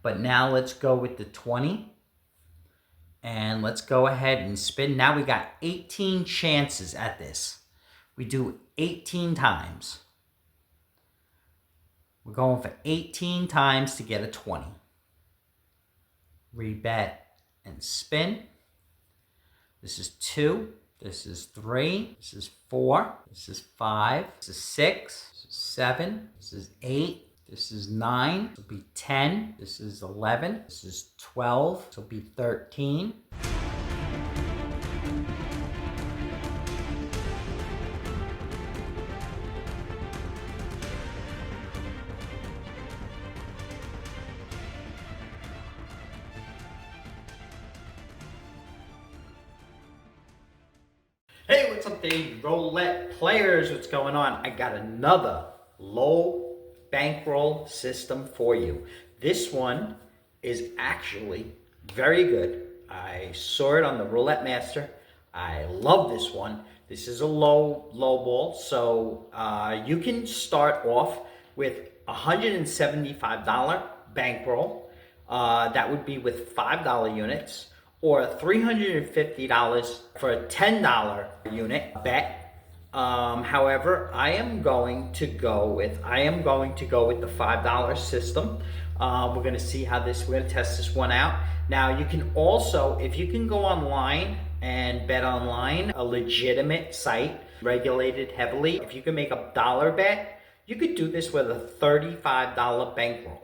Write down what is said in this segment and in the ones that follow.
But now let's go with the 20. And let's go ahead and spin. Now we got 18 chances at this. We do 18 times. We're going for 18 times to get a 20. Rebet and spin. This is 2. This is 3. This is 4. This is 5. This is 6. This is 7. This is 8. This is 9. This will be 10. This is 11. This is 12. This will be 13. Hey, what's up, the roulette players? What's going on? I got another low bankroll system for you. This one is actually very good. I saw it on the Roulette Master. I love this one. This is a low ball, so you can start off with $175 bankroll. That would be with $5 units, or $350 for a $10 unit bet. However, I am going to go with the $5 system. We're going to see how we're going to test this one out. Now, you can also, if you can go online and bet online, a legitimate site, regulated heavily, if you can make a dollar bet, you could do this with a $35 bankroll.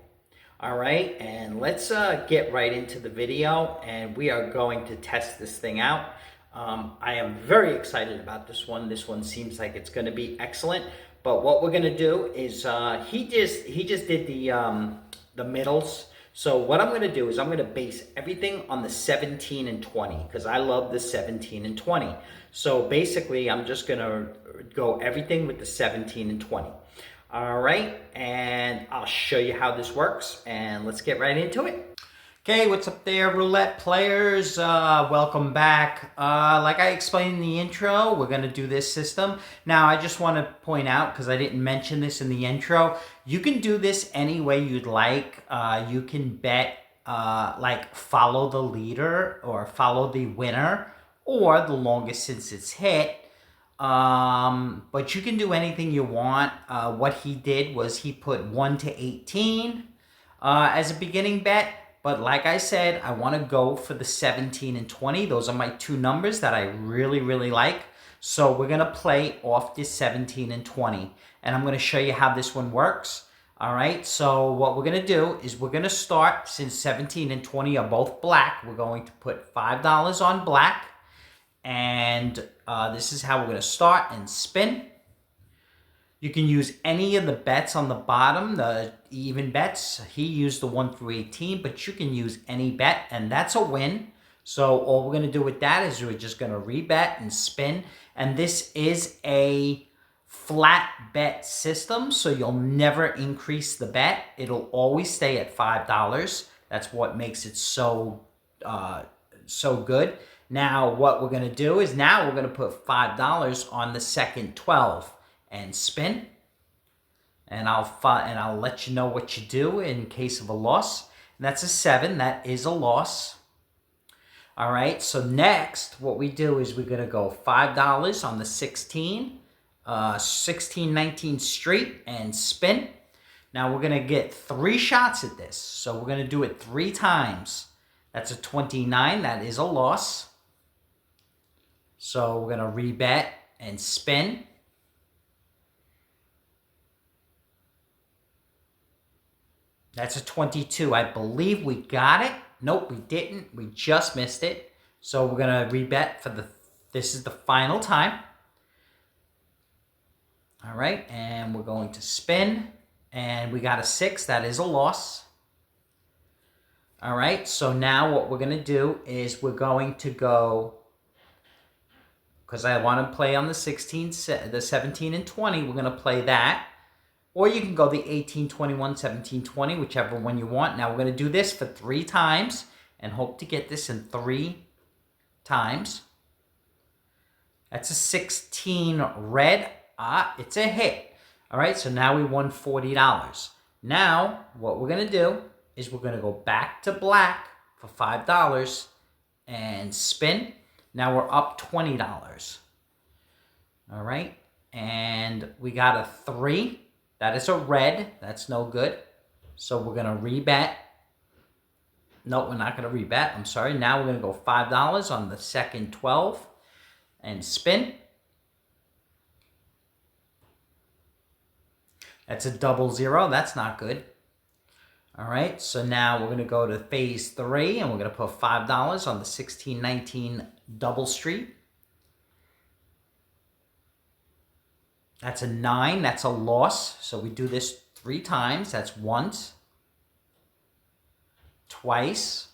All right, and let's get right into the video, and we are going to test this thing out. I am very excited about this one. This one seems like it's going to be excellent. But what we're going to do is he just did the middles. So what I'm going to do is I'm going to base everything on the 17 and 20 because I love the 17 and 20. So basically, I'm just going to go everything with the 17 and 20. All right, and I'll show you how this works, and let's get right into it. Okay, what's up there, roulette players? Welcome back. Like I explained in the intro, we're going to do this system. Now, I just want to point out, because I didn't mention this in the intro, you can do this any way you'd like. You can bet, like follow the leader or follow the winner or the longest since it's hit. But you can do anything you want. What he did was he put 1 to 18 as a beginning bet. But like I said, I want to go for the 17 and 20. Those are my two numbers that I really, really like. So we're going to play off this 17 and 20. And I'm going to show you how this one works. All right, so what we're going to do is we're going to start, since 17 and 20 are both black, we're going to put $5 on black. And this is how we're going to start and spin. You can use any of the bets on the bottom, the even bets. He used the 1 through 18, but you can use any bet, and that's a win. So all we're going to do with that is we're just going to rebet and spin. And this is a flat bet system, so you'll never increase the bet. It'll always stay at $5. That's what makes it so good. Now, what we're going to do is now we're going to put $5 on the second 12 and spin. And I'll let you know what you do in case of a loss. And that's a 7. That is a loss. All right. So next, what we do is we're going to go $5 on the 16, 19 straight and spin. Now we're going to get 3 shots at this. So we're going to do it 3 times. That's a 29. That is a loss. So we're going to rebet and spin. That's a 22. I believe we got it. Nope, we didn't. We just missed it. So we're going to rebet for this is the final time. All right, and we're going to spin. And we got a 6. That is a loss. All right, so now what we're going to do is we're going to go, because I want to play on the 17 and 20, we're going to play that. Or you can go the 18, 21, 17, 20, whichever one you want. Now we're going to do this for 3 times and hope to get this in 3 times. That's a 16 red. It's a hit. All right, so now we won $40. Now, what we're going to do is we're going to go back to black for $5 and spin. Now we're up $20. All right. And we got a 3. That is a red. That's no good. So we're going to rebet. No, we're not going to rebet. I'm sorry. Now we're going to go $5 on the second 12 and spin. That's a 00. That's not good. All right, so now we're going to go to phase 3, and we're going to put $5 on the 1619 double street. That's a 9. That's a loss. So we do this 3 times. That's once, twice,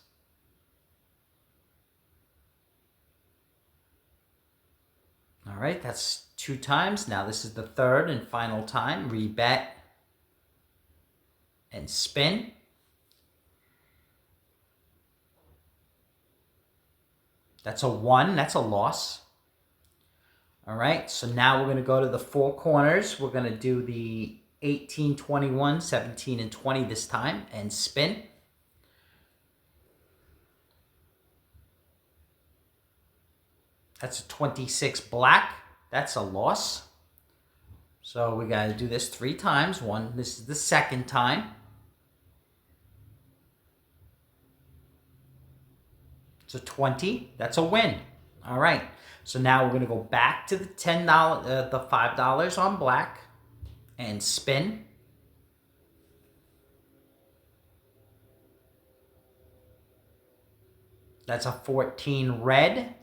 all right, that's 2 times. Now this is the third and final time. Rebet and spin. That's a 1. That's a loss. All right, so now we're going to go to the 4 corners. We're going to do the 18, 21, 17, and 20 this time and spin. That's a 26 black. That's a loss. So we got to do this 3 times. This is the second time. It's a 20. That's a win. All right. So now we're going to go back to the $10, the $5 on black and spin. That's a 14 red.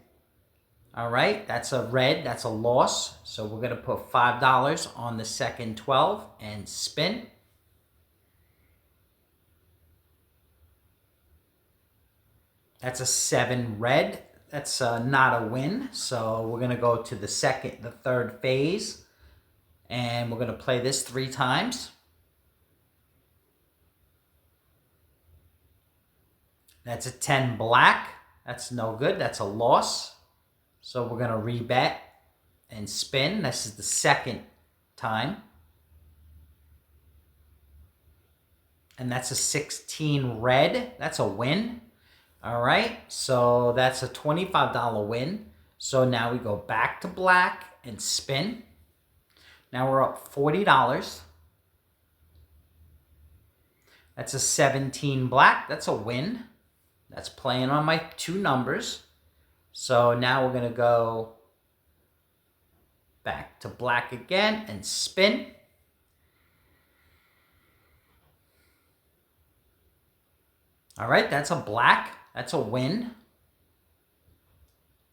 All right, that's a red, that's a loss. So we're going to put $5 on the second 12 and spin. That's a 7 red. That's not a win. So we're going to go to the third phase, and we're going to play this 3 times. That's a 10 black. That's no good. That's a loss. So we're going to rebet and spin. This is the second time. And that's a 16 red. That's a win. All right. So that's a $25 win. So now we go back to black and spin. Now we're up $40. That's a 17 black. That's a win. That's playing on my 2 numbers. So now we're going to go back to black again and spin. All right, that's a black. That's a win.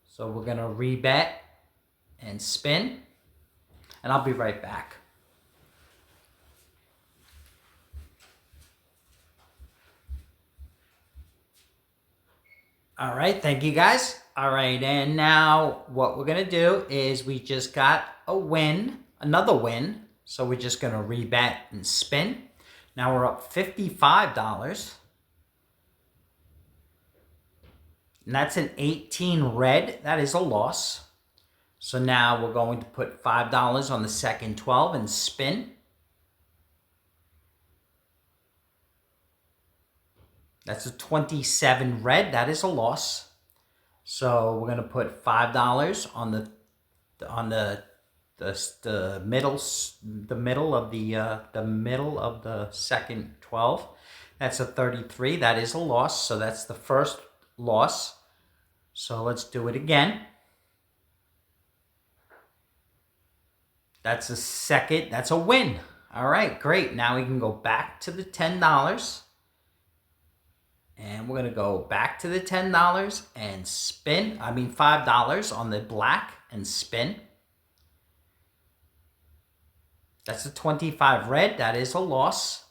So we're going to rebet and spin. And I'll be right back. All right, thank you guys. All right, and now what we're going to do is we just got a win, another win. So we're just going to rebet and spin. Now we're up $55. And that's an 18 red. That is a loss. So now we're going to put $5 on the second 12 and spin. That's a 27 red. That is a loss. So we're going to put $5 on the middle of the second 12. That's a 33. That is a loss. So that's the first loss. So let's do it again. That's a second. That's a win. All right, great. Now we can go back to the $10. And we're going to go back to the $10 and spin. $5 on the black and spin. That's a 25 red. That is a loss.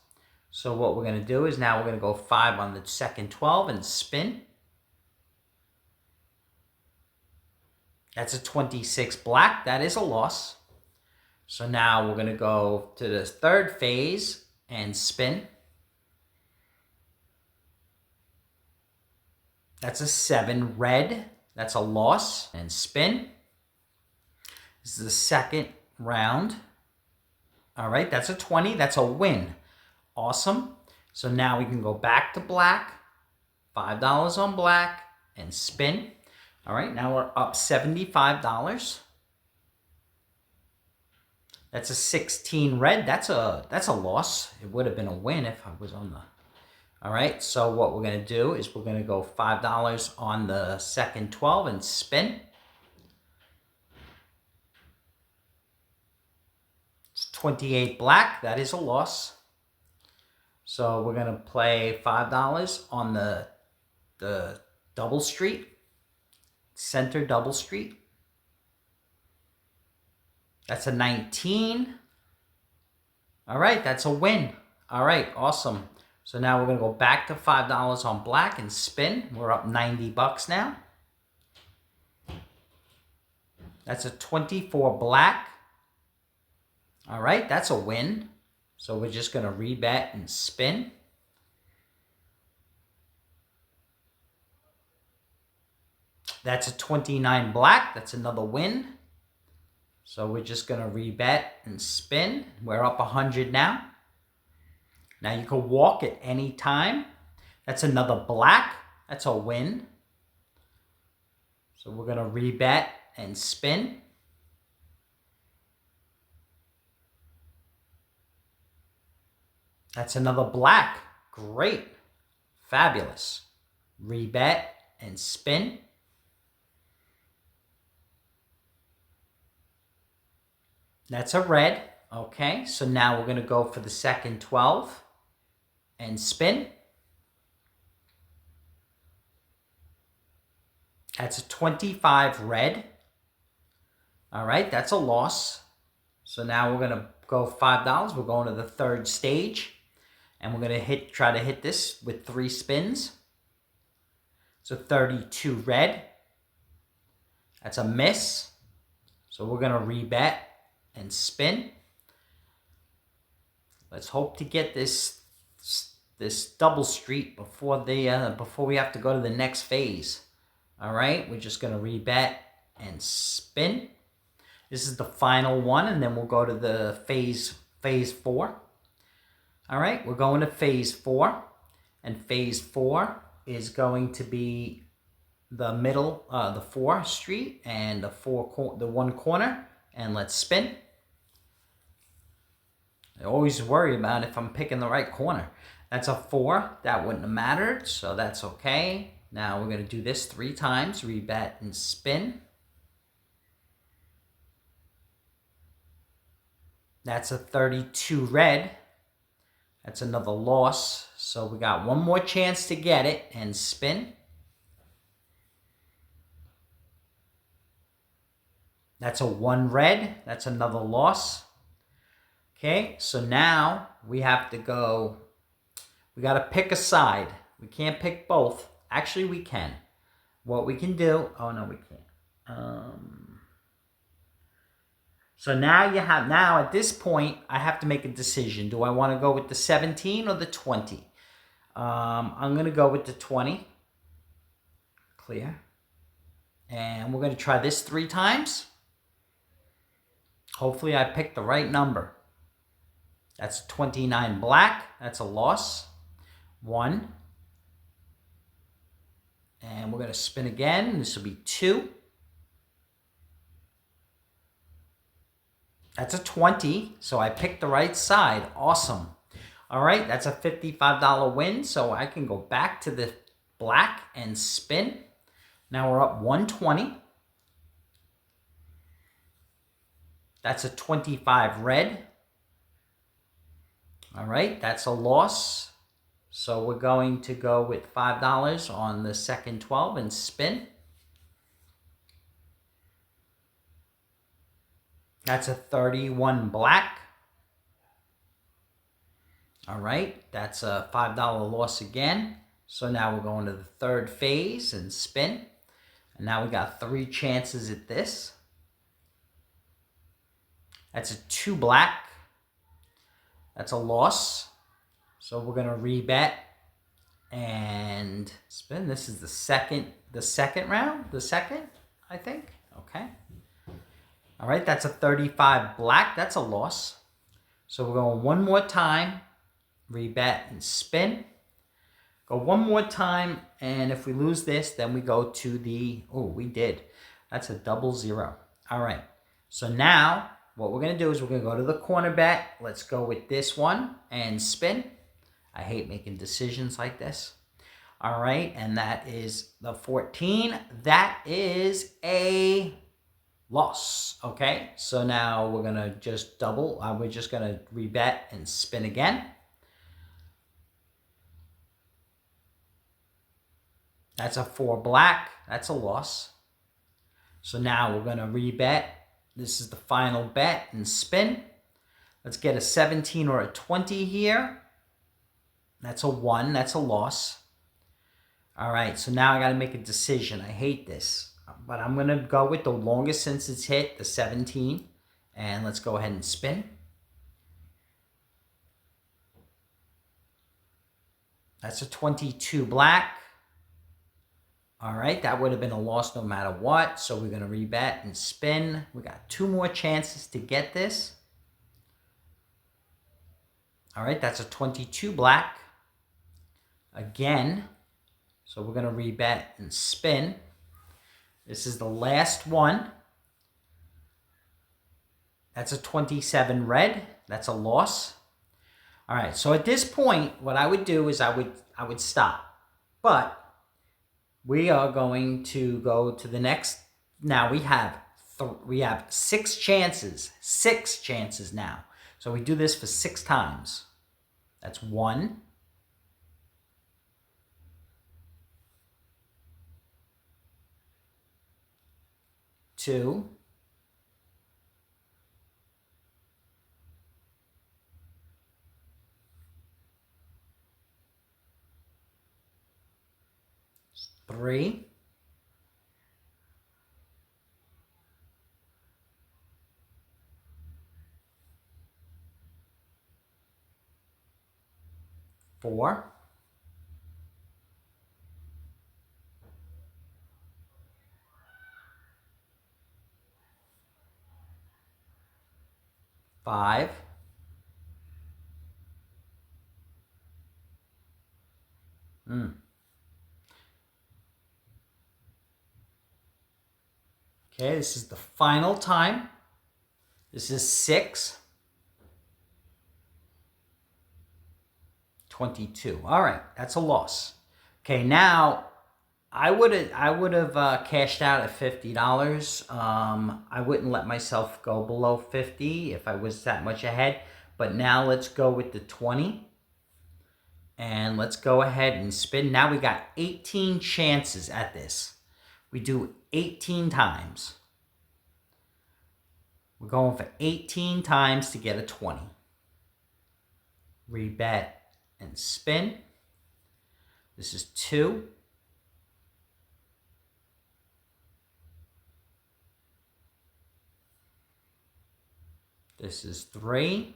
So what we're going to do is now we're going to go 5 on the second 12 and spin. That's a 26 black. That is a loss. So now we're going to go to the third phase and spin. That's a 7 red. That's a loss. And spin. This is the second round. All right, that's a 20. That's a win. Awesome. So now we can go back to black, $5 on black, and spin. All right, now we're up $75. That's a 16 red. That's a loss. It would have been a win if I was on the... All right, so what we're going to do is we're going to go $5 on the second 12 and spin. It's 28 black. That is a loss. So we're going to play $5 on the double street, center double street. That's a 19. All right, that's a win. All right, awesome. So now we're going to go back to $5 on black and spin. We're up $90 now. That's a 24 black. All right, that's a win. So we're just going to rebet and spin. That's a 29 black. That's another win. So we're just going to rebet and spin. We're up 100 now. Now you can walk at any time. That's another black. That's a win. So we're going to rebet and spin. That's another black. Great. Fabulous. Rebet and spin. That's a red. Okay, so now we're going to go for the second 12 and spin. That's a 25 red. All right, that's a loss. So now we're going to go $5. We're going to the third stage. And we're going to try to hit this with 3 spins. So 32 red. That's a miss. So we're going to rebet and spin. Let's hope to get this double street before we have to go to the next phase. All right, we're just going to rebet and spin. This is the final one, and then we'll go to the phase 4. All right, we're going to phase 4, and phase 4 is going to be the middle, the 4 street and the 1 corner, and let's spin. I always worry about if I'm picking the right corner. That's a 4. That wouldn't have mattered, so that's okay. Now we're going to do this 3 times, rebet and spin. That's a 32 red. That's another loss. So we got one more chance to get it and spin. That's a 1 red. That's another loss. Okay, so now we have to go. We got to pick a side. We can't pick both. Actually, we can. What we can do. Oh, no, we can't. So now at this point, I have to make a decision. Do I want to go with the 17 or the 20? I'm going to go with the 20. Clear. And we're going to try this 3 times. Hopefully I picked the right number. That's 29 black. That's a loss. 1. And we're going to spin again. This will be 2. That's a 20. So I picked the right side. Awesome. All right. That's a $55 win. So I can go back to the black and spin. Now we're up 120. That's a 25 red. All right, that's a loss. So we're going to go with $5 on the second 12 and spin. That's a 31 black. All right, that's a $5 loss again. So now we're going to the third phase and spin. And now we got 3 chances at this. That's a 2 black. That's a loss. So we're going to rebet and spin. This is the second round. The second, I think. Okay. All right, that's a 35 black. That's a loss. So we're going one more time rebet and spin. Go one more time, and if we lose this, then we go to the, oh, we did. That's a double zero. All right, so now what we're gonna do is we're gonna go to the corner bet. Let's go with this one and spin. I hate making decisions like this. All right, and that is the 14. That is a loss, okay? So now we're gonna just double, we're just gonna rebet and spin again. That's a 4 black, that's a loss. So now we're gonna rebet. This is the final bet and spin. Let's get a 17 or a 20 here. That's a 1, that's a loss. All right, so now I gotta make a decision. I hate this, but I'm gonna go with the longest since it's hit, the 17. And let's go ahead and spin. That's a 22 black. All right, that would have been a loss no matter what. So we're gonna rebet and spin. We got 2 more chances to get this. All right, that's a 22 black. Again, so we're gonna rebet and spin. This is the last one. That's a 27 red. That's a loss. All right, so at this point, what I would do is I would stop. But we are going to go to the next. Now we have 6 chances. 6 chances now. So we do this for 6 times. That's 1. 2. 3. 4. 5. Okay, this is the final time. This is 6. 22. All right, that's a loss. Okay, now I would have cashed out at $50. I wouldn't let myself go below 50 if I was that much ahead. But now let's go with the 20. And let's go ahead and spin. Now we got 18 chances at this. We do 18 times. We're going for 18 times to get a 20. Rebet and spin. This is 2. This is 3.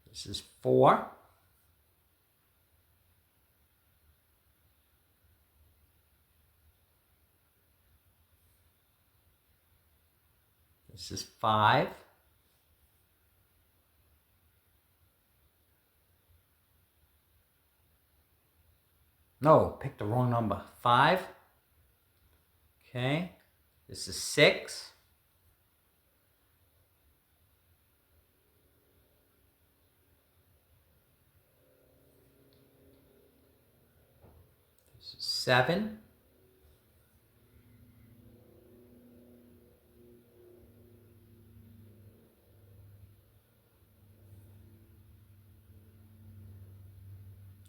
This is 4. This is 5. No, picked the wrong number. 5. Okay. This is 6. This is 7.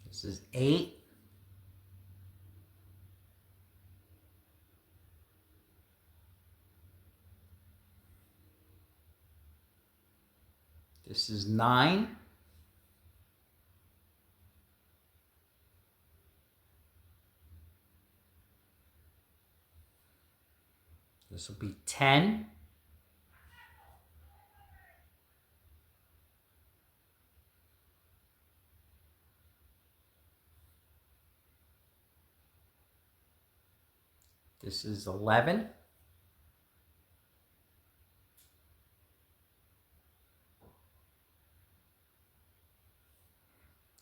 This is 8. This is 9. This will be 10. This is 11.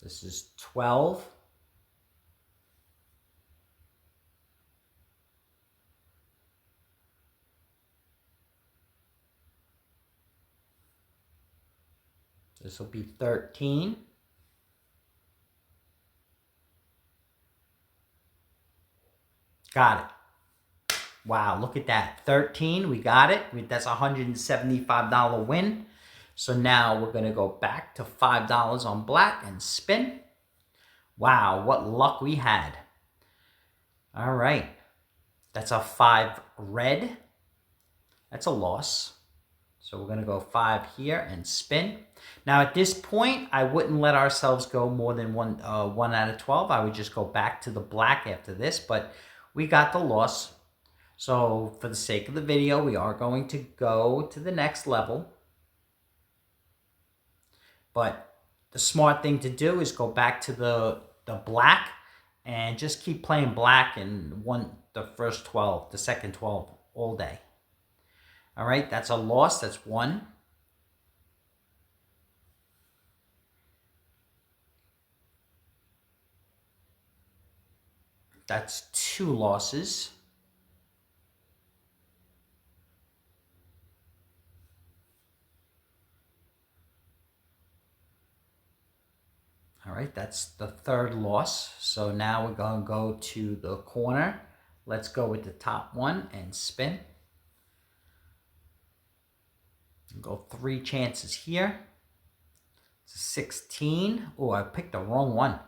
This is 12. This will be 13. Got it. Wow, look at that. 13, we got it. That's a $175 win. So now we're going to go back to $5 on black and spin. Wow, what luck we had. All right. That's a 5 red. That's a loss. So we're going to go 5 here and spin. Now at this point, I wouldn't let ourselves go more than one out of 12. I would just go back to the black after this, but we got the loss. So for the sake of the video, we are going to go to the next level. But the smart thing to do is go back to the black and just keep playing black and the first 12, the second 12 all day. All right, that's a loss. That's 1. That's 2 losses. All right, that's the 3rd loss. So now we're going to go to the corner. Let's go with the top one and spin. Go 3 chances here. It's a 16. Oh, I picked the wrong one.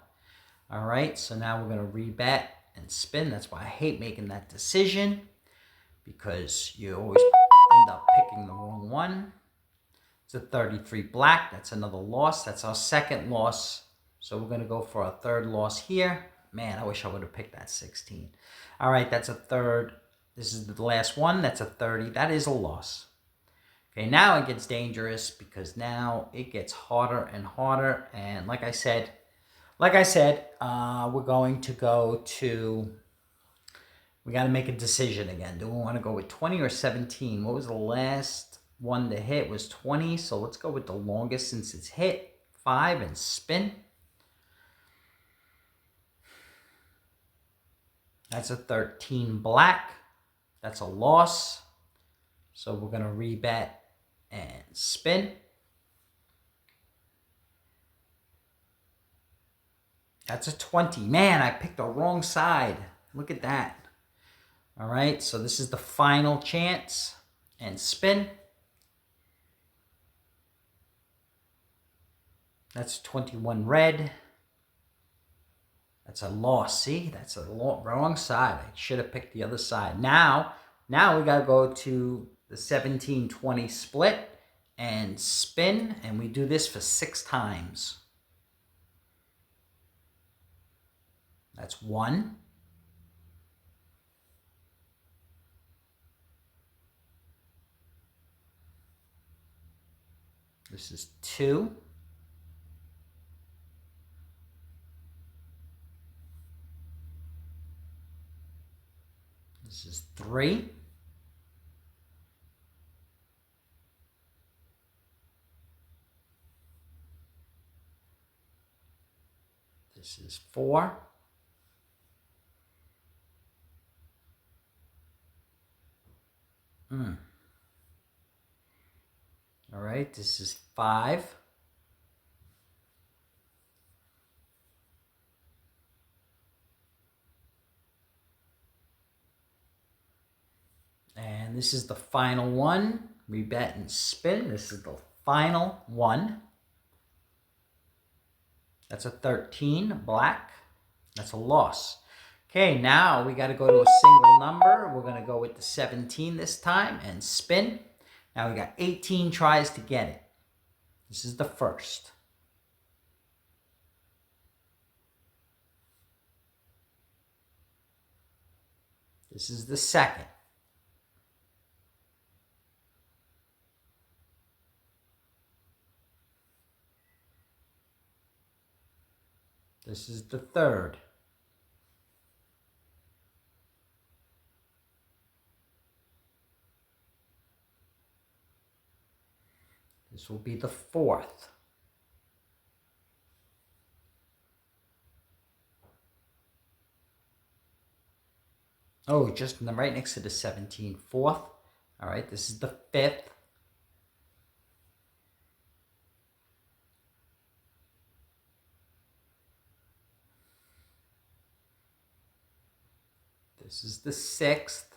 All right, so now we're going to rebet and spin. That's why I hate making that decision, because you always end up picking the wrong one. It's a 33 black. That's another loss. That's our 2nd loss. So we're going to go for a 3rd loss here. Man, I wish I would have picked that 16. All right, that's a 3rd. This is the last one. That's a 30. That is a loss. Okay, now it gets dangerous, because now it gets harder and harder. And like I said, we're going to go to, we got to make a decision again. Do we want to go with 20 or 17? What was the last one to hit? Was 20. So let's go with the longest since it's hit. 5 and spin. That's a 13 black. That's a loss. So we're going to rebet and spin. That's a 20. Man, I picked the wrong side. Look at that. All right, so this is the final chance. And spin. That's 21 red. That's a loss. See, that's a wrong side. I should have picked the other side. Now we got to go to the 17-20 split and spin. And we do this for 6 times. That's 1. This is 2. This is 3. This is 4. All right, this is 5. And this is the final one. Rebet and spin. This is the final one. That's a 13 black. That's a loss. Okay, now we got to go to a single number. We're going to go with the 17 this time and spin. Now we got 18 tries to get it. This is the first. This is the second. This is the third. This will be the fourth. Oh, just right next to the 17, fourth. All right, this is the fifth. This is the sixth.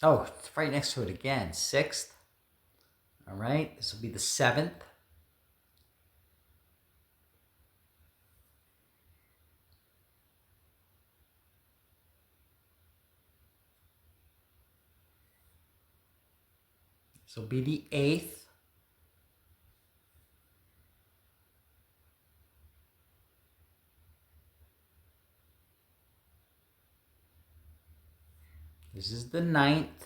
Oh, it's right next to it again, sixth. All right, this will be the seventh. This will be the eighth. This is the ninth.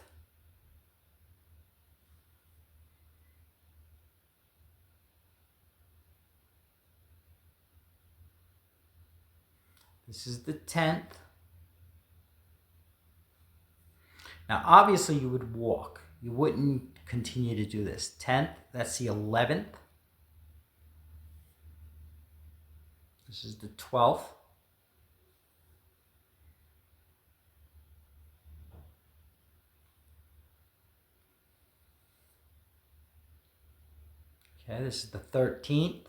This is the 10th. Now, obviously, you would walk. You wouldn't continue to do this. 10th, that's the 11th. This is the 12th. Okay, this is the 13th.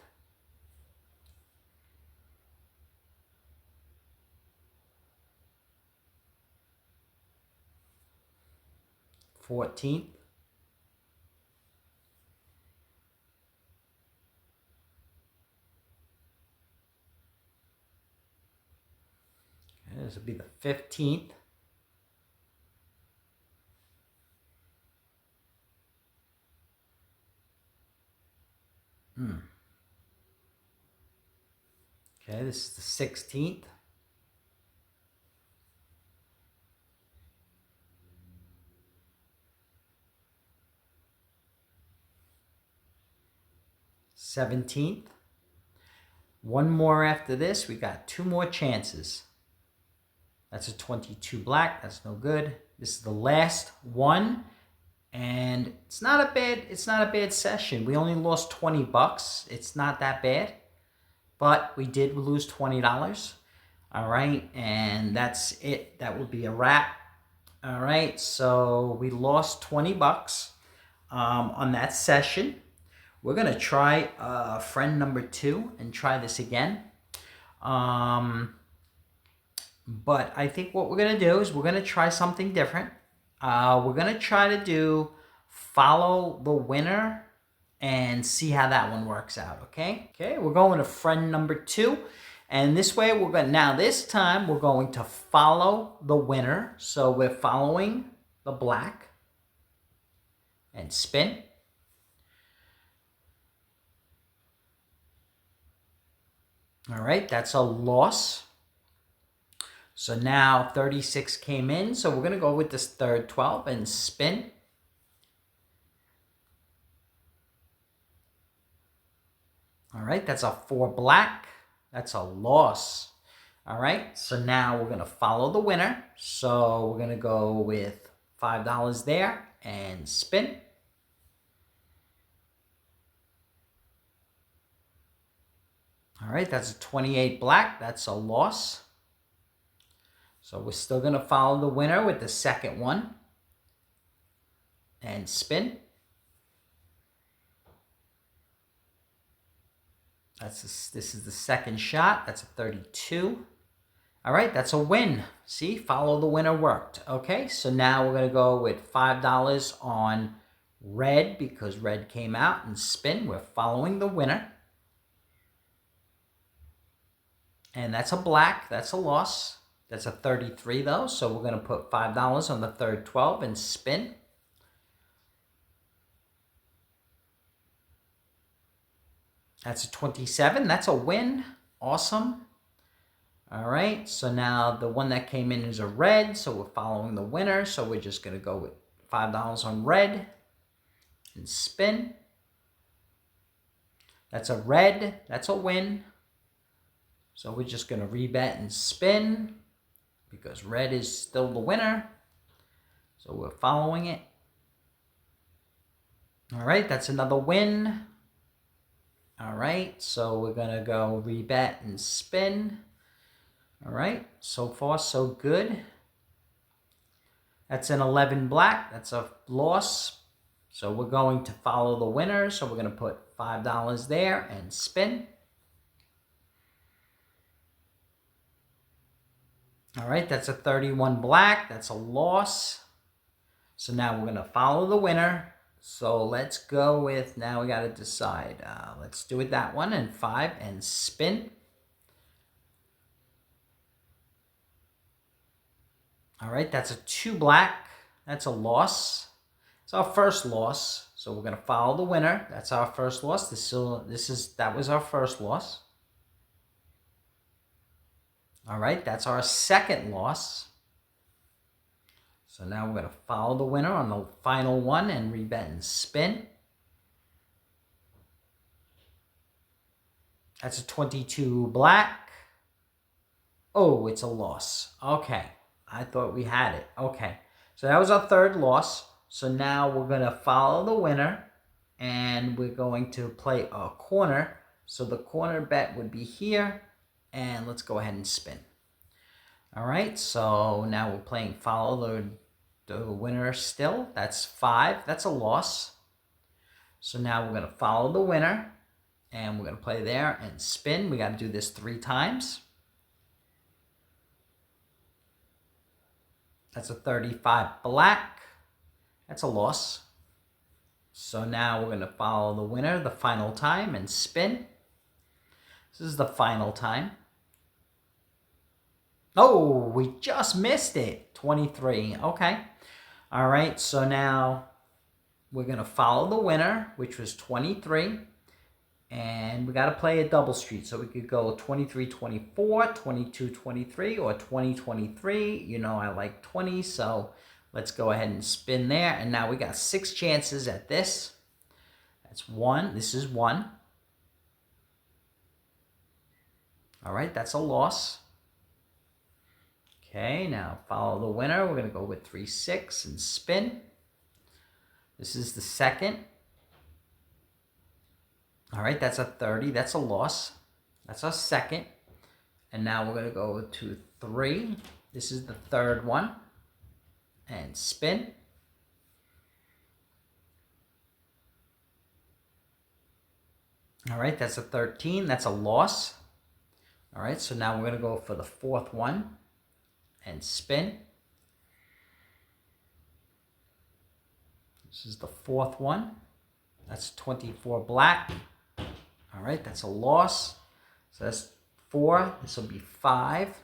Fourteenth. Okay, this will be the 15th. Okay, this is the 16th. Seventeenth. One more after this. We got two more chances. That's a 22 black. That's no good. This is the last one. And it's not a bad session. We only lost 20 bucks. It's not that bad. But we did lose $20. All right, and that's it. That will be a wrap. All right, so we lost 20 bucks on that session. We're gonna try friend number 2 and try this again. But I think what we're gonna do is we're gonna try something different. We're gonna try to do follow the winner and see how that one works out, okay? Okay, we're going to friend number 2. And this way we're going, now this time we're going to follow the winner. So we're following the black and spin. All right, that's a loss. So now 36 came in. So we're gonna go with this third 12 and spin. All right, that's a 4 black. That's a loss. All right, so now we're gonna follow the winner. So we're gonna go with $5 there and spin. All right, that's a 28 black. That's a loss. So we're still gonna follow the winner with the second one and spin. This is the second shot. That's a 32. All right, that's a win. See, follow the winner worked. Okay, so now we're gonna go with $5 on red because red came out and spin. We're following the winner. And that's a black, that's a loss. That's a 33 though, so we're gonna put $5 on the third 12 and spin. That's a 27. That's a win. Awesome. All right. So now the one that came in is a red. So we're following the winner. So we're just going to go with $5 on red and spin. That's a red. That's a win. So we're just going to rebet and spin because red is still the winner. So we're following it. All right, that's another win. All right, so we're going to go rebet and spin. All right, so far so good. That's an 11 black. That's a loss. So we're going to follow the winner. So we're going to put $5 there and spin. All right, that's a 31 black. That's a loss. So now we're going to follow the winner. So let's go with, now we got to decide. Let's do it that one and 5 and spin. All right, that's a 2 black. That's a loss. It's our first loss. So we're going to follow the winner. That's our first loss. That was our first loss. All right, that's our second loss. So now we're going to follow the winner on the final one and rebet and spin. That's a 22 black. Oh, it's a loss. Okay, I thought we had it. Okay, so that was our third loss. So now we're going to follow the winner and we're going to play a corner. So the corner bet would be here. And let's go ahead and spin. All right, so now we're playing follow the winner still. That's 5. That's a loss. So now we're going to follow the winner. And we're going to play there and spin. We got to do this 3 times. That's a 35 black. That's a loss. So now we're going to follow the winner the final time and spin. This is the final time. Oh, we just missed it. 23. Okay. All right. So now we're going to follow the winner, which was 23. And we got to play a double street. So we could go 23-24, 22-23, or 20-23. You know, I like 20. So let's go ahead and spin there. And now we got 6 chances at this. That's 1. This is 1. All right. That's a loss. Okay, now follow the winner. We're going to go with 3-6 and spin. This is the second. All right, that's a 30. That's a loss. That's our second. And now we're going to go to 3. This is the third one. And spin. All right, that's a 13. That's a loss. All right, so now we're going to go for the fourth one. And spin. This is the fourth one. That's 24 black. All right, that's a loss. So that's 4. This will be 5.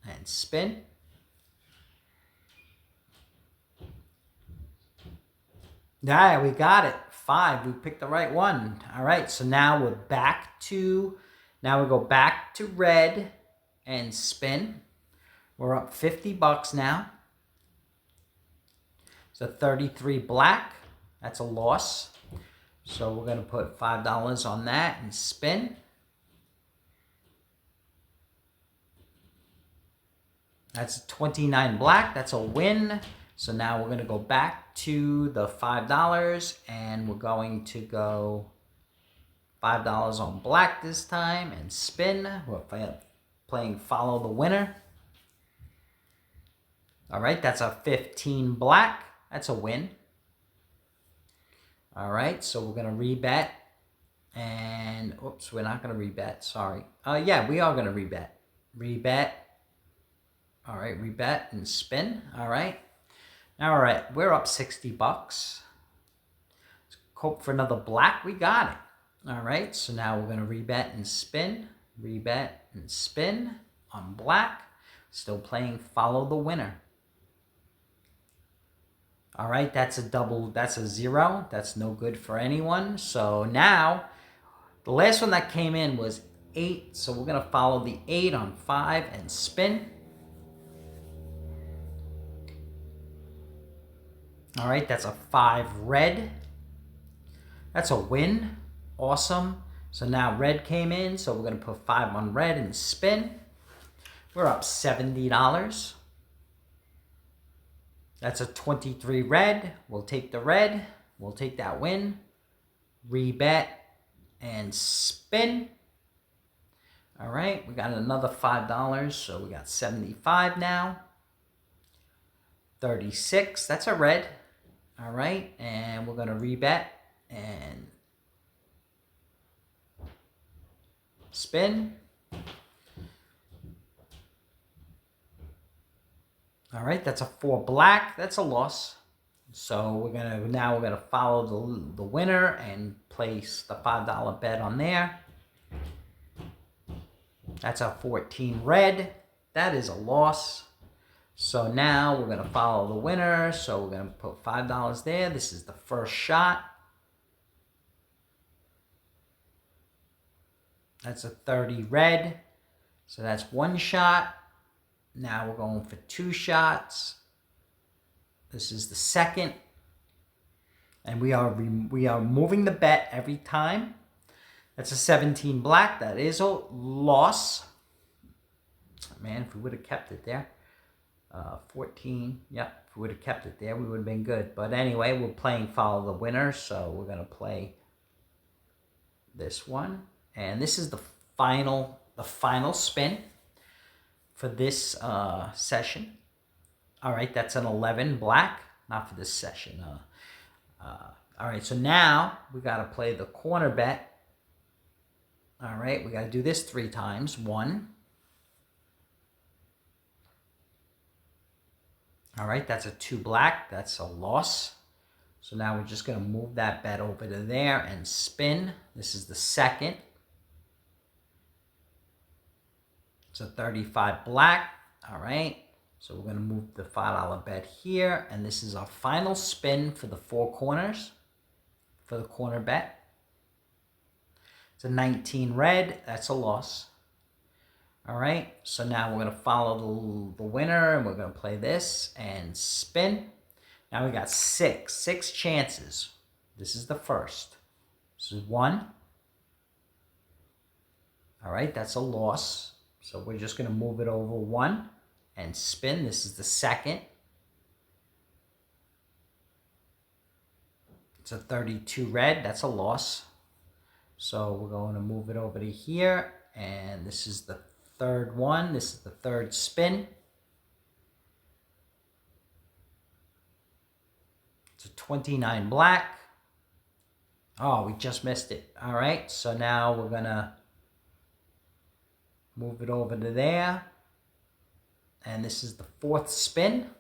And spin. Yeah, we got it. 5. We picked the right one. All right, so now we're back to, now we go back to red and spin. We're up $50 now. So 33 black. That's a loss. So we're going to put $5 on that and spin. That's 29 black. That's a win. So now we're going to go back to the $5 and we're going to go $5 on black this time and spin. We're playing follow the winner. All right, that's a 15 black. That's a win. All right, so we're going to rebet. And, oops, we're not going to rebet. Sorry. Yeah, we are going to rebet. Rebet. All right, rebet and spin. All right. All right, we're up $60. Let's hope for another black. We got it. All right, so now we're going to rebet and spin. Rebet and spin on black. Still playing follow the winner. All right, that's a double, that's a 0. That's no good for anyone. So now, the last one that came in was 8. So we're going to follow the 8 on 5 and spin. All right, that's a 5 red. That's a win. Awesome. So now red came in, so we're going to put 5 on red and spin. We're up $70. That's a 23 red. We'll take the red. We'll take that win. Rebet and spin. All right, we got another $5, so we got 75 now. 36, that's a red. All right, and we're gonna rebet and spin. All right, that's a 4 black. That's a loss. So we're gonna follow the winner and place the $5 bet on there. That's a 14 red. That is a loss. So now we're gonna follow the winner. So we're gonna put $5 there. This is the first shot. That's a 30 red. So that's one shot. Now we're going for 2 shots. This is the second. And we are moving the bet every time. That's a 17 black. That is a loss. Man, if we would have kept it there. 14. Yep, if we would have kept it there, we would have been good. But anyway, we're playing follow the winner. So we're going to play this one. And this is the final spin for this session. All right, that's an 11 black. Not for this session. All right, so now we got to play the corner bet. All right, we got to do this 3 times. 1. All right, that's a 2 black. That's a loss. So now we're just going to move that bet over to there and spin. This is the second. It's a 35 black. All right. So we're going to move the $5 bet here. And this is our final spin for the 4 corners for the corner bet. It's a 19 red. That's a loss. All right. So now we're going to follow the winner and we're going to play this and spin. Now we got 6 chances. This is the first. This is 1. All right. That's a loss. So we're just going to move it over 1 and spin. This is the second. It's a 32 red. That's a loss. So we're going to move it over to here. And this is the third one. This is the third spin. It's a 29 black. Oh, we just missed it. All right. So now we're going to move it over to there. And this is the 4th spin.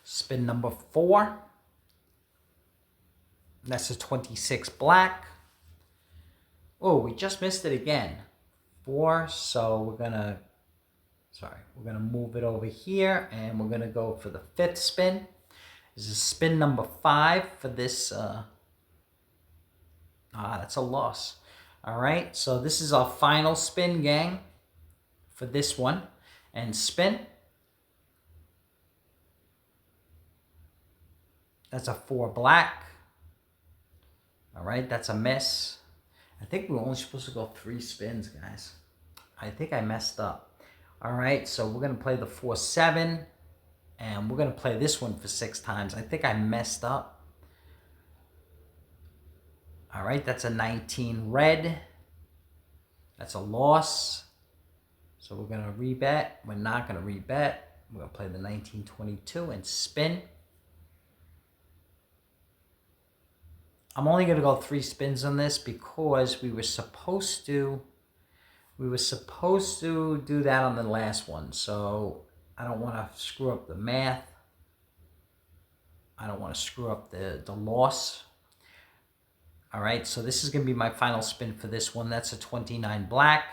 Spin number 4. That's a 26 black. Oh, we just missed it again. 4. So we're going to move it over here. And we're going to go for the 5th spin. This is spin number 5 for this. That's a loss. All right, so this is our final spin, gang, for this one. And spin. That's a 4 black. All right, that's a miss. I think we're only supposed to go 3 spins, guys. I think I messed up. All right, so we're going to play the 4-7. And we're going to play this one for 6 times. I think I messed up. All right, that's a 19 red. That's a loss. So we're going to rebet. We're not going to rebet. We're going to play the 1922 and spin. I'm only going to go 3 spins on this because we were supposed to do that on the last one. So I don't want to screw up the math. I don't want to screw up the loss. All right, so this is going to be my final spin for this one. That's a 29 black.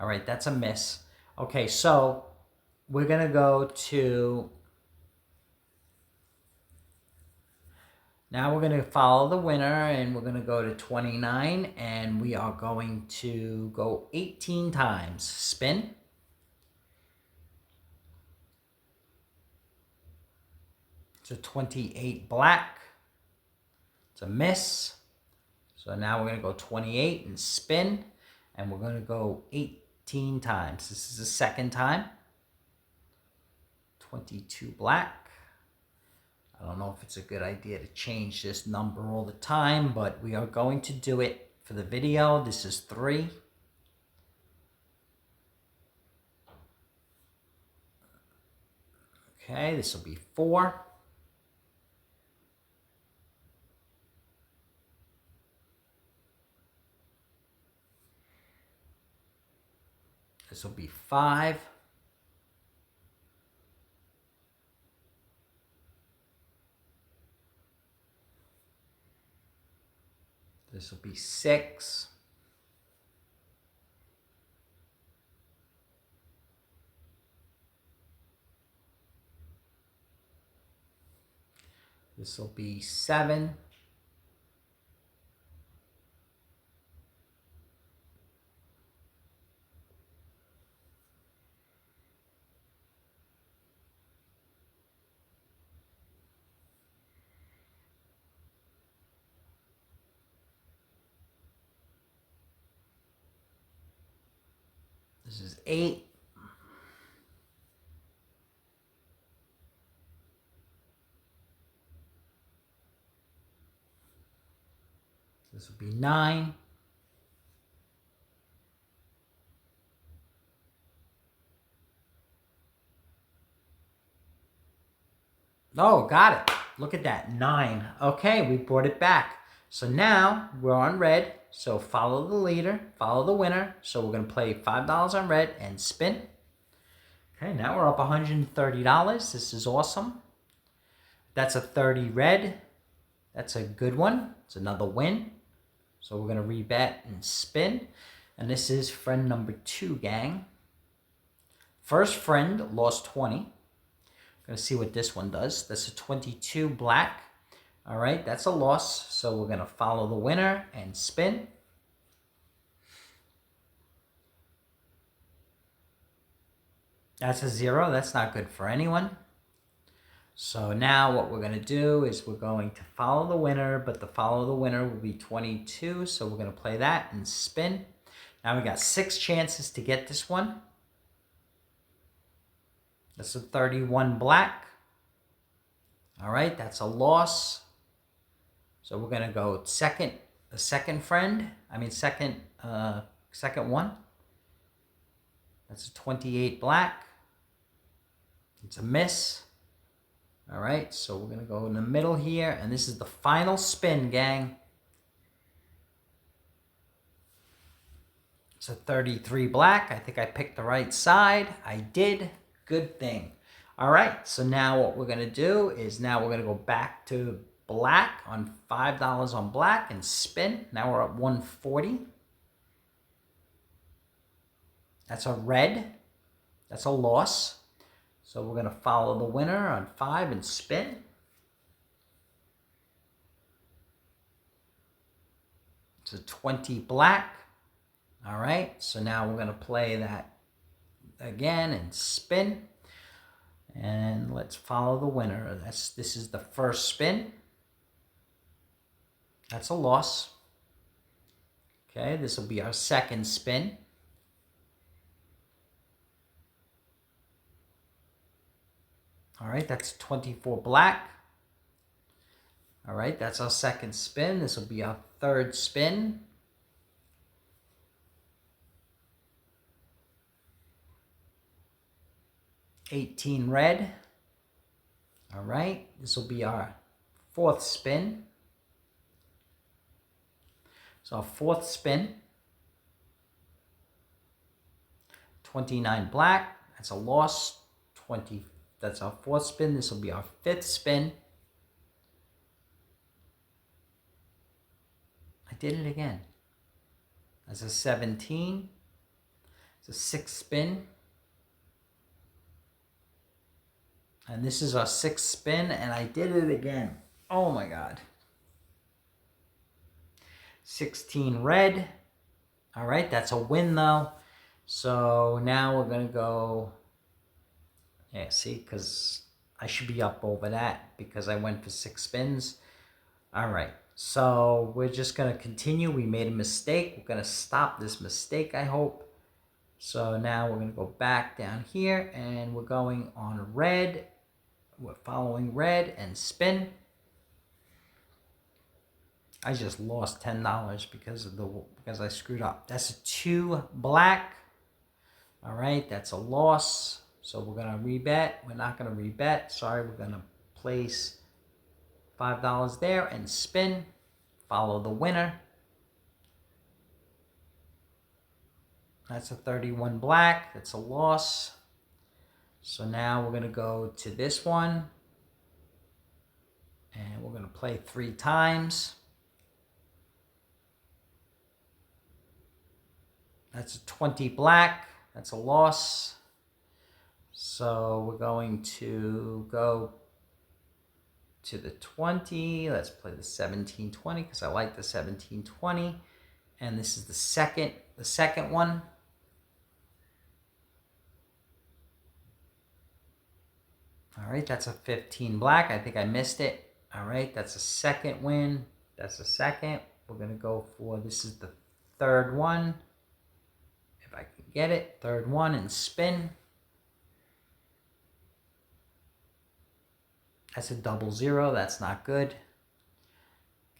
All right, that's a miss. Okay, so we're going to go to... Now we're going to follow the winner, and we're going to go to 29, and we are going to go 18 times. Spin. It's a 28 black. It's a miss. So now we're going to go 28 and spin. And we're going to go 18 times. This is the second time. 22 black. I don't know if it's a good idea to change this number all the time, but we are going to do it for the video. This is 3. Okay, this will be 4. This will be 5. This will be 6. This will be 7. This is 8. This will be 9. Oh, got it. Look at that, 9. Okay, we brought it back. So now we're on red. So follow the leader, follow the winner. So we're going to play $5 on red and spin. Okay, now we're up $130. This is awesome. That's a 30 red. That's a good one. It's another win. So we're going to rebet and spin. And this is friend number 2, gang. First friend lost 20. Going to see what this one does. That's a 22 black. All right, that's a loss. So we're going to follow the winner and spin. That's a 0. That's not good for anyone. So now what we're going to do is we're going to follow the winner, but the follow the winner will be 22. So we're going to play that and spin. Now we got 6 chances to get this one. That's a 31 black. All right, that's a loss. So we're going to go second one. That's a 28 black. It's a miss. All right, so we're going to go in the middle here, and this is the final spin, gang. It's a 33 black. I think I picked the right side. I did. Good thing. All right, so now what we're going to do is now we're going to go back to black on $5 on black and spin. Now we're at 140. That's a red. That's a loss. So we're going to follow the winner on 5 and spin. It's a 20 black. All right, so now we're going to play that again and spin. And let's follow the winner. This is the first spin. That's a loss. Okay, this will be our second spin. All right, that's 24 black. All right, that's our second spin. This will be our third spin. $18 red. All right, this will be our fourth spin. So our fourth spin. 29 black. That's a loss. That's our fourth spin. This will be our fifth spin. I did it again. That's a 17. It's a sixth spin. And this is our sixth spin, and I did it again. Oh my God. 16 red. All right, that's a win though. So now we're gonna go, yeah, see, because I should be up over that because I went for 6 spins. All right, so we're just gonna continue. We made a mistake. We're gonna stop this mistake, I hope. So now we're going to go back down here and we're going on red. We're following red and spin. I just lost $10 because I screwed up. That's a 2 black. All right, that's a loss. So we're going to rebet. We're not going to rebet. Sorry, we're going to place $5 there and spin. Follow the winner. That's a 31 black. That's a loss. So now we're going to go to this one. And we're going to play 3 times. That's a 20 black. That's a loss. So we're going to go to the 20. Let's play the 1720 because I like the 1720. And this is the second one. All right, that's a 15 black. I think I missed it. All right, that's a second win. That's a second. We're going to go for, this is the third one. If I can get it, third one and spin. That's a 00. That's not good.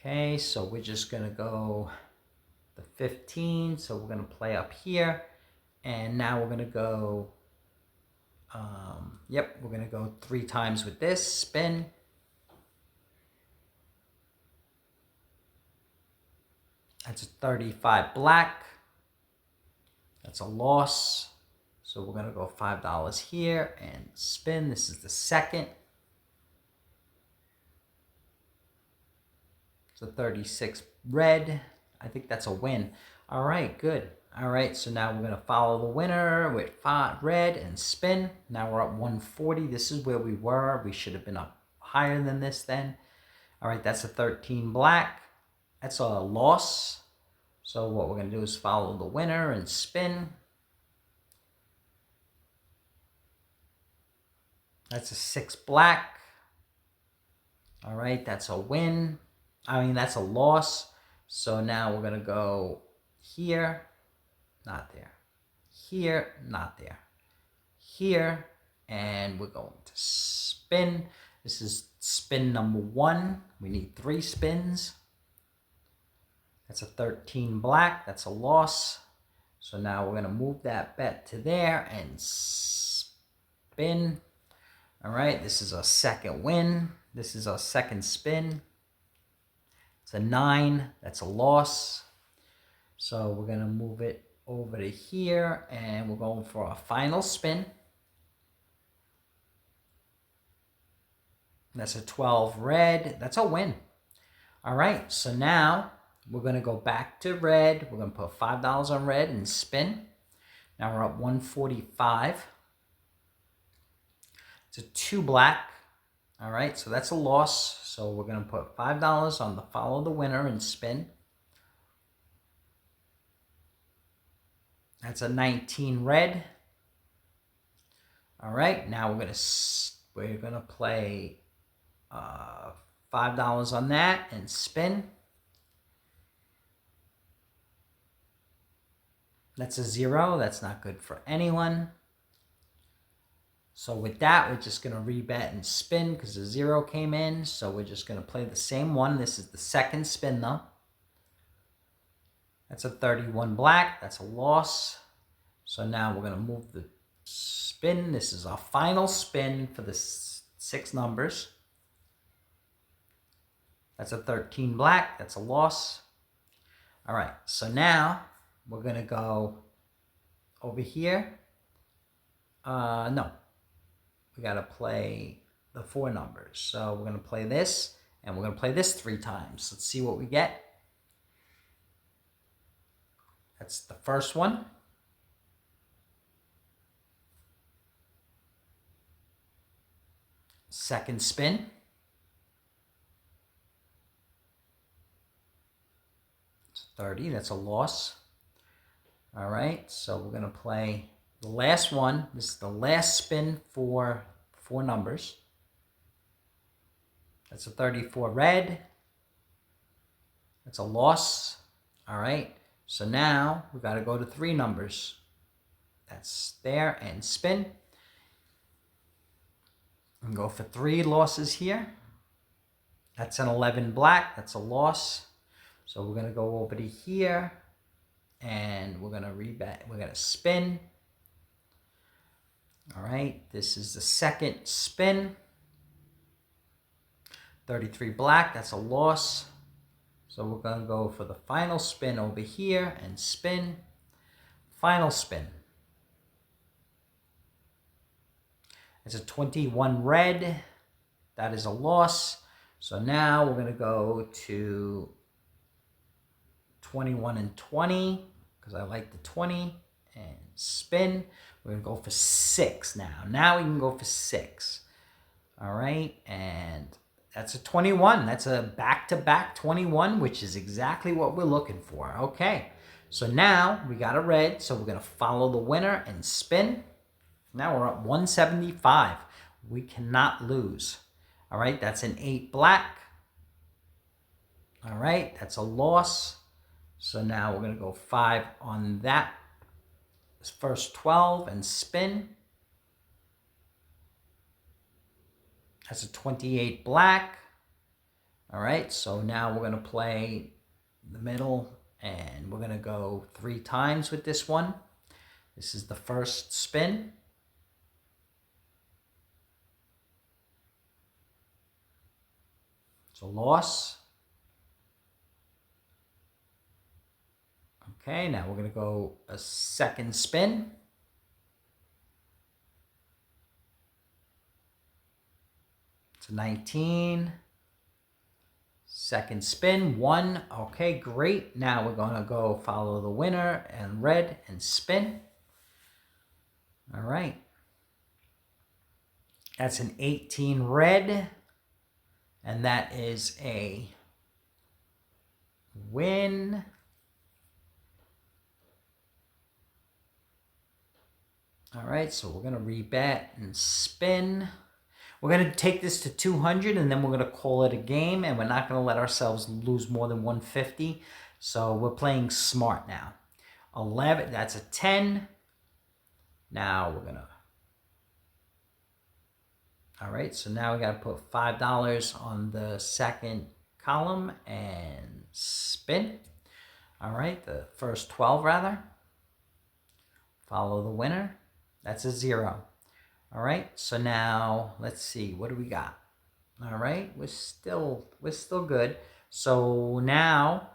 Okay, so we're just going to go the 15. So we're going to play up here. And now we're going to go, we're going to go 3 times with this. Spin. That's a 35 black. That's a loss. So we're going to go $5 here and spin. This is the second. It's a 36 red. I think that's a win. All right, good. All right, so now we're going to follow the winner with 5 red and spin. Now we're up 140. This is where we were. We should have been up higher than this then. All right, that's a 13 black. That's a loss. So what we're going to do is follow the winner and spin. That's a 6 black. All right, that's a win. That's a loss. So now we're going to go here, not there. Here, not there. Here, and we're going to spin. This is spin number 1. We need 3 spins. That's a 13 black. That's a loss. So now we're going to move that bet to there and spin. All right, this is our second win. This is our second spin. It's a 9. That's a loss. So we're going to move it over to here, and we're going for our final spin. That's a 12 red. That's a win. All right, so now we're going to go back to red. We're going to put $5 on red and spin. Now we're up 145. It's a 2 black. All right, so that's a loss. So we're going to put $5 on the follow the winner and spin. That's a 19 red. All right, now we're going to play $5 on that and spin. That's a 0. That's not good for anyone. So with that, we're just going to rebet and spin because the 0 came in. So we're just going to play the same one. This is the second spin though. That's a 31 black. That's a loss. So now we're going to move the spin. This is our final spin for the 6 numbers. That's a 13 black. That's a loss. All right. So now we're going to go over here. No. We got to play the 4 numbers. So we're going to play this, and we're going to play this 3 times. Let's see what we get. That's the first one. Second spin. It's 30. That's a loss. All right, so we're going to play the last one. This is the last spin for 4 numbers. That's a 34 red. That's a loss. All right, so now we got to go to 3 numbers. That's there, and spin. And go for 3 losses here. That's an 11 black. That's a loss. So we're going to go over to here, and we're going to rebet. We're going to spin. All right, this is the second spin. 33 black. That's a loss. So we're going to go for the final spin over here and spin. Final spin. It's a 21 red. That is a loss. So now we're going to go to 21 and 20 because I like the 20 and spin. We're going to go for 6 now. Now we can go for 6. All right. And that's a 21. That's a back-to-back 21, which is exactly what we're looking for. Okay. So now we got a red. So we're going to follow the winner and spin. Now we're at 175. We cannot lose. All right, that's an 8 black. All right, that's a loss. So now we're going to go 5 on that first 12 and spin. That's a 28 black. All right, so now we're going to play the middle, and we're going to go 3 times with this one. This is the first spin. It's a loss. Okay, now we're going to go a second spin. It's a 19. Second spin, 1. Okay, great. Now we're going to go follow the winner and red and spin. All right. That's an 18 red. And that is a win. All right, so we're going to rebet and spin. We're going to take this to 200, and then we're going to call it a game, and we're not going to let ourselves lose more than 150. So we're playing smart now. 11, that's a 10. Now we're going to... All right, so now we got to put $5 on the second column and spin. All right, the first 12 rather. Follow the winner. That's a 0. All right, so now let's see, what do we got? All right, we're still good. So now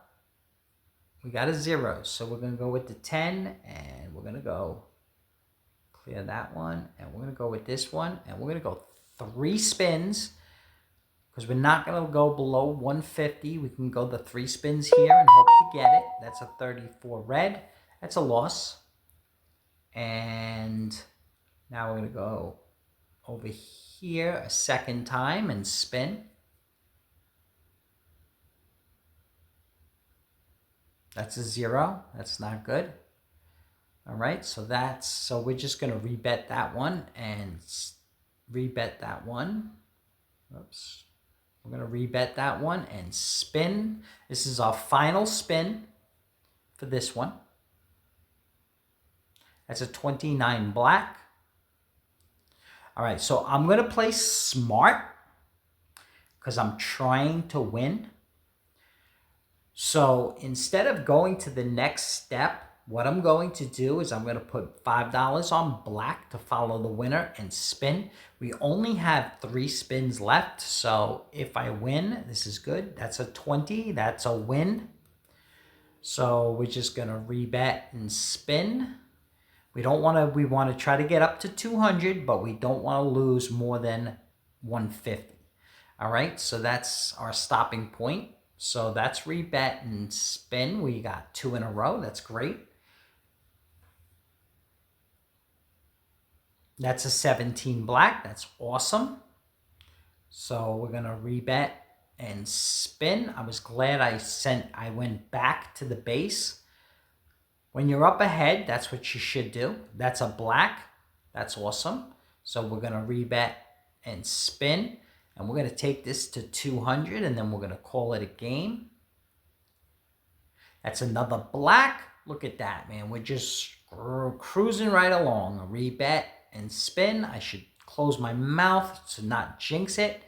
we got a 0. So we're going to go with the 10, and we're going to go clear that one, and we're going to go with this one, and we're going to go 3 spins because we're not going to go below 150. We can go the 3 spins here and hope to get it. That's a 34 red. That's a loss. And now we're going to go over here a second time and spin. That's a 0. That's not good. All right, so we're just going to rebet that one and rebet that one. Oops. We're going to rebet that one and spin. This is our final spin for this one. That's a 29 black. All right, so I'm going to play smart because I'm trying to win. So instead of going to the next step, what I'm going to do is I'm going to put $5 on black to follow the winner and spin. We only have 3 spins left. So if I win, this is good. That's a 20. That's a win. So we're just going to rebet and spin. We want to try to get up to 200, but we don't want to lose more than 150. All right. So that's our stopping point. So that's rebet and spin. We got 2 in a row. That's great. That's a 17 black. That's awesome. So we're going to rebet and spin. I was glad I went back to the base. When you're up ahead, that's what you should do. That's a black. That's awesome. So we're going to rebet and spin. And we're going to take this to 200, and then we're going to call it a game. That's another black. Look at that, man. We're just cruising right along. A rebet and spin. I should close my mouth to not jinx it.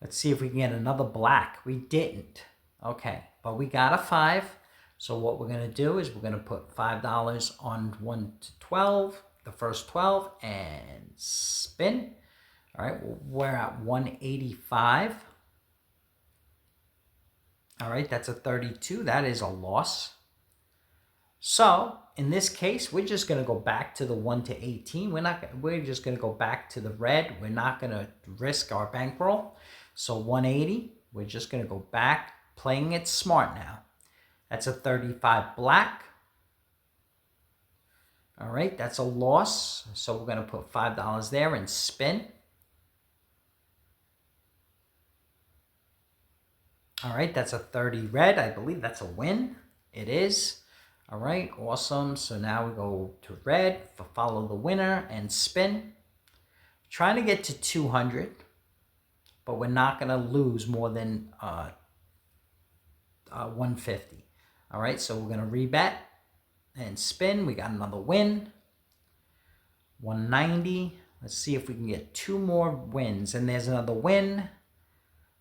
Let's see if we can get another black. We didn't. Okay, but we got a 5. So what we're going to do is we're going to put $5 on 1 to 12, the first 12, and spin. All right, we're at 185. All right, that's a 32. That is a loss. So in this case, we're just going to go back to the 1 to 18. We're just going to go back to the red. We're not going to risk our bankroll. So 180, we're just going to go back, playing it smart now. That's a 35 black. All right, that's a loss. So we're going to put $5 there and spin. All right, that's a 30 red. I believe that's a win. It is. All right, awesome. So now we go to red, follow the winner, and spin. Trying to get to 200, but we're not going to lose more than 150. All right, so we're going to rebet and spin. We got another win. 190. Let's see if we can get 2 more wins. And there's another win.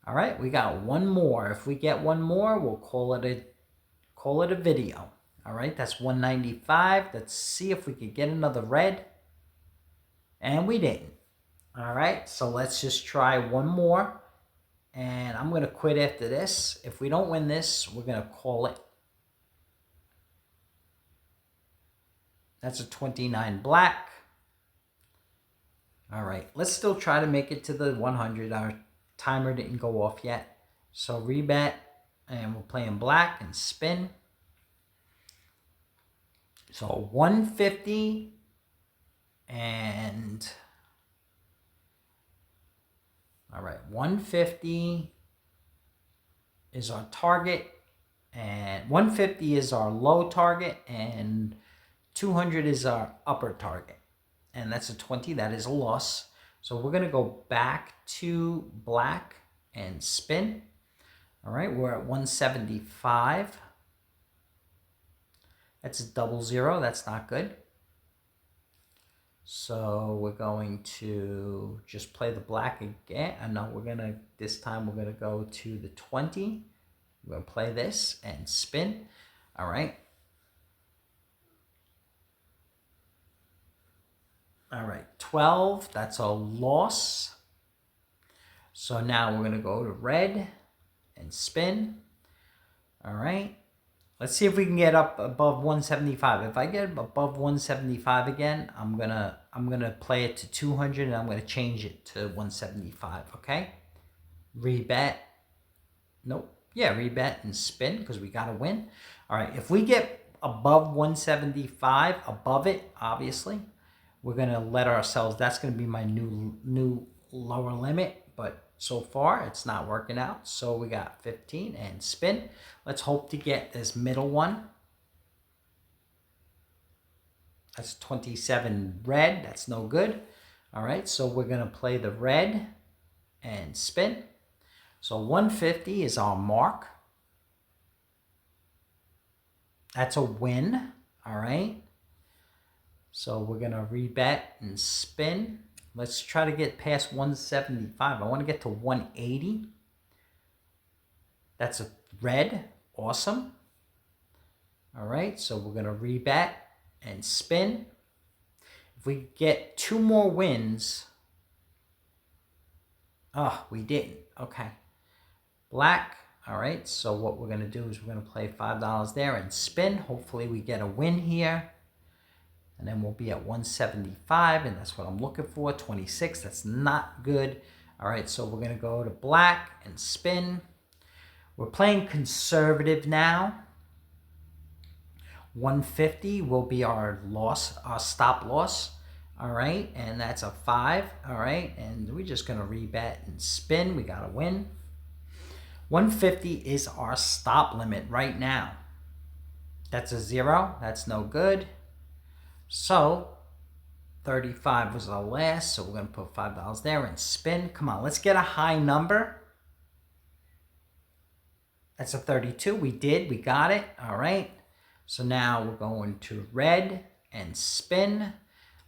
All right, we got 1 more. If we get 1 more, we'll call it a video. All right, that's 195. Let's see if we could get another red. And we didn't. All right, so let's just try 1 more. And I'm going to quit after this. If we don't win this, we're going to call it. That's a 29 black. All right, let's still try to make it to the 100. Our timer didn't go off yet. So rebet, and we're playing black and spin. So 150 and... All right, 150 is our target, and 150 is our low target, and 200 is our upper target. And that's a 20, that is a loss. So we're going to go back to black and spin. All right, we're at 175. That's a 00, that's not good. So we're going to just play the black again. No, this time we're going to go to the 20. We're going to play this and spin. All right. All right, 12, that's a loss. So now we're going to go to red and spin. All right. Let's see if we can get up above 175. If I get above 175 again, I'm gonna play it to 200 and I'm gonna change it to 175. Okay. Rebet. Nope. Yeah, rebet and spin because we gotta win. All right. If we get above 175, above it, obviously, we're gonna let ourselves. That's gonna be my new lower limit, but so far, it's not working out. So we got 15 and spin. Let's hope to get this middle one. That's 27 red. That's no good. All right, so we're going to play the red and spin. So 150 is our mark. That's a win. All right. So we're going to rebet and spin. Let's try to get past 175. I want to get to 180. That's a red. Awesome. All right, so we're going to rebet and spin. If we get 2 more wins. Oh, we didn't. Okay. Black. All right, so what we're going to do is we're going to play $5 there and spin. Hopefully we get a win here. And then we'll be at 175, and that's what I'm looking for. 26, that's not good. All right, so we're going to go to black and spin. We're playing conservative now. 150 will be our loss, our stop loss. All right, and that's a 5. All right, and we're just going to rebet and spin. We got to win. 150 is our stop limit right now. That's a 0. That's no good. So 35 was our last, so we're going to put $5 there and spin. Come on, let's get a high number. That's a 32. We got it. All right. So now we're going to red and spin.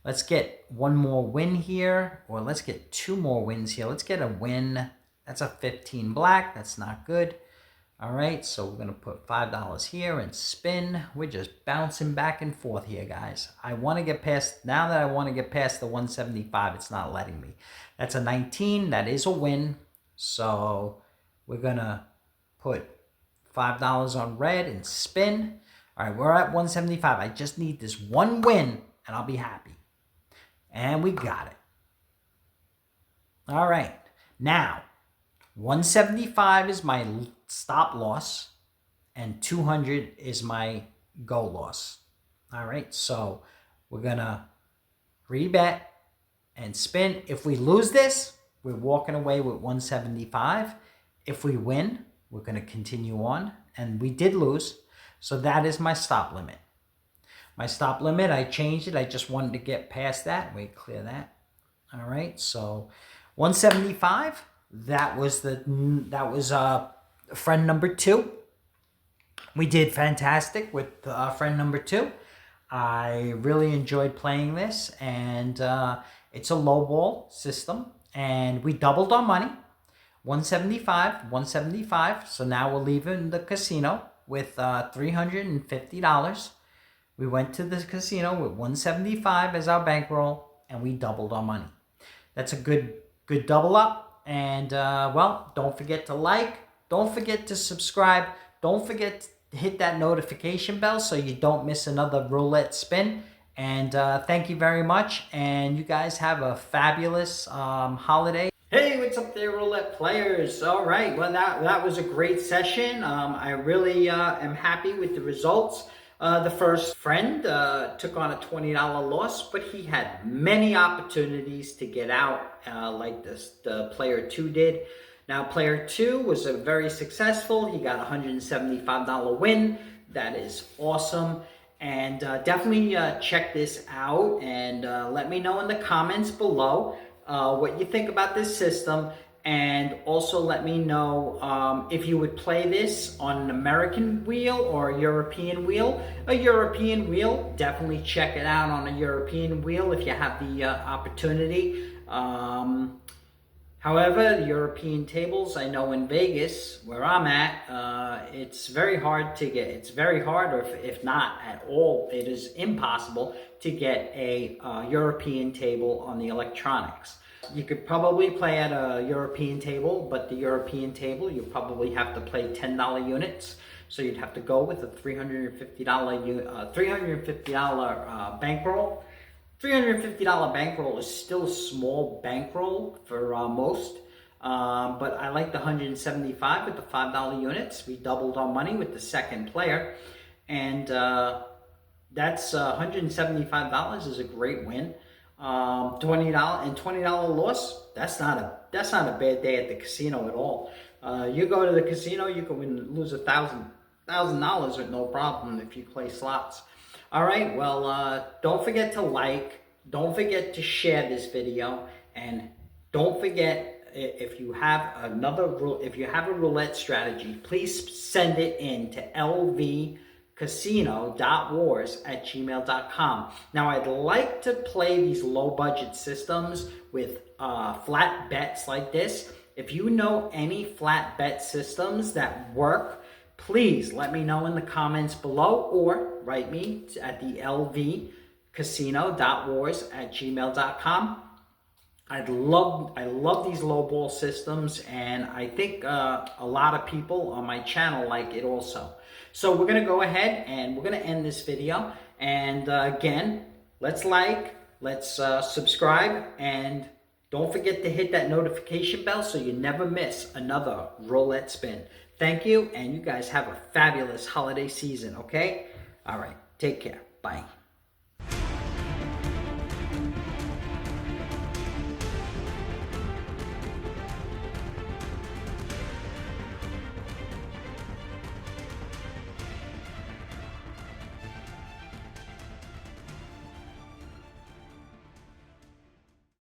Let's get one more win here, or let's get two more wins here. Let's get a win. That's a 15 black. That's not good. All right, so we're going to put $5 here and spin. We're just bouncing back and forth here, guys. I want to get past, now that I want to get past the 175, it's not letting me. That's a 19. That is a win. So we're going to put $5 on red and spin. All right, we're at 175. I just need this one win, and I'll be happy. And we got it. All right, now 175 is my stop loss, and 200 is my go loss. All right, so we're gonna rebet and spin. If we lose this, we're walking away with 175. If we win, we're gonna continue on, and we did lose, so that is my stop limit. My stop limit, I changed it. I just wanted to get past that. Wait, clear that. All right, so 175. That was friend number 2. We did fantastic with friend number 2. I really enjoyed playing this, and it's a low ball system, and we doubled our money. 175. So now we're leaving the casino with $350. We went to the casino with 175 as our bankroll, and we doubled our money. That's a good double up. And, well, don't forget to like. Don't forget to subscribe. Don't forget to hit that notification bell so you don't miss another roulette spin. And thank you very much. And you guys have a fabulous holiday. Hey, what's up there, roulette players? All right, well, that was a great session. I really am happy with the results. The first friend took on a $20 loss, but he had many opportunities to get out like the player 2 did. Now, player 2 was very successful. He got a $175 win. That is awesome. And definitely check this out, and let me know in the comments below what you think about this system. And also let me know if you would play this on an American wheel or a European wheel. A European wheel, definitely check it out on a European wheel if you have the opportunity. However, the European tables, I know in Vegas, where I'm at, it's very hard to get. It's very hard, or if not at all, it is impossible to get a European table on the electronics. You could probably play at a European table, but the European table, you probably have to play $10 units. So you'd have to go with a $350 bankroll. $350 bankroll is still a small bankroll for most. But I like the 175 with the $5 units. We doubled our money with the second player. And that's $175 is a great win. $20 loss, that's not a bad day at the casino at all. You go to the casino, you can lose $1,000 with no problem if you play slots. All right, well, don't forget to like, don't forget to share this video, and don't forget, if you have a roulette strategy, please send it in to lvcasino.wars@gmail.com. Now, I'd like to play these low budget systems with flat bets like this. If you know any flat bet systems that work, please let me know in the comments below, or write me at the lvcasino.wars@gmail.com. I love these low ball systems, and I think a lot of people on my channel like it also. So we're going to go ahead and we're going to end this video. And again, let's like, let's subscribe, and don't forget to hit that notification bell so you never miss another roulette spin. Thank you, and you guys have a fabulous holiday season, okay? All right, take care. Bye.